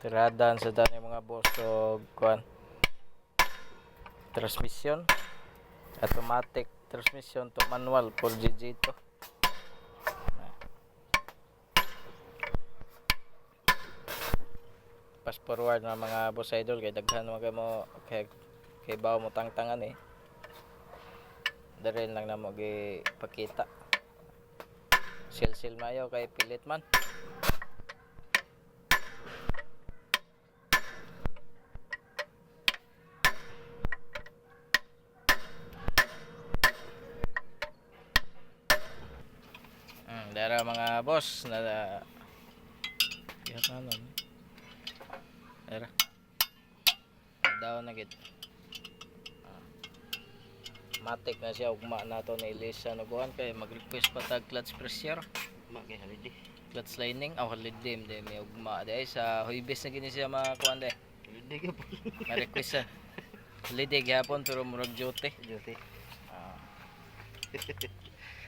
tiradan sa dani mga boss o kuan transmission, automatic transmission to manual 4GG to. Fast forward na mga boss idol kay daghan mga mo kay bawo mo tangtangan eh. Darin lang na mo gipakita. Sil mayo kay pilit man. Dara mga boss na ano dara daw na gid matik na siya ugma nato ni Elisa nuguan kay mag-request pa tag clutch pressure Kay holiday. clutch lining holiday de may ugma day sa Huwebes na gini siya makuan de Holiday ka po. ma-request sa holiday gyapon pero murag duty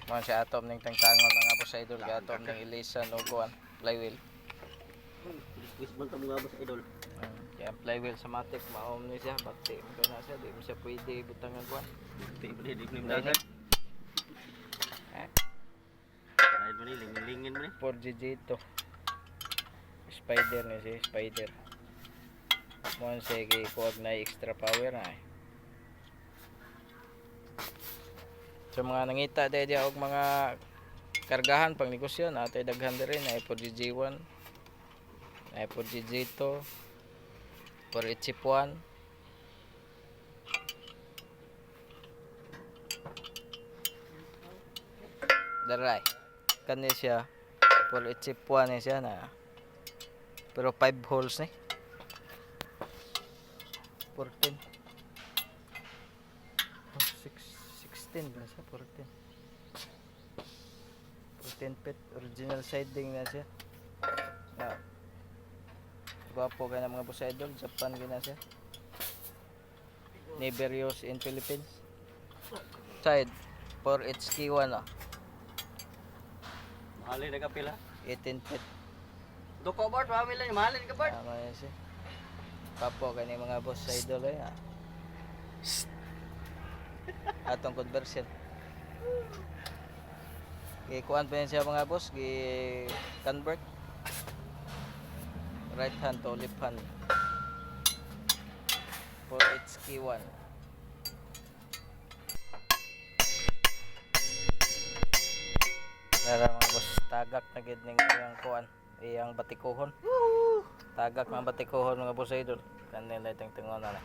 mo siya atom ning tangtangon mga boss idol kay atom ning Elisa nuguan flywheel Request man ta mga boss idol. kaya flywheel sa matik maom ni siya bakti mo na siya di mo siya pwede butangan kuan Di ni dagat. Dahil mo ni lingin mo ni. 4GG to spider ni si spider mo siya kuwag na extra power na so mga nangita dahil og mga kargahan pang negosyo na atay daghan rin na 4GG1 na 4GG2 4HF1 daray kani siya 4HF1 ni siya na pero 5 holes ni 14 16 ba siya 14 feet original siding na siya na gwapo ka na mga boss idol Japan gina siya never used in Philippines side 4HK1 Mahalin na kapila. 18 feet Doko board, mahalin ka board. tama yan siya gwapo ka ni mga boss idol atong conversion gikuan pa yan siya mga boss convert right hand to left hand for HK1 para mga boss tagak na gid ning iyang kuan iyang batikuhon tagak ng batikuhon mga boss idol kanila itong tingon na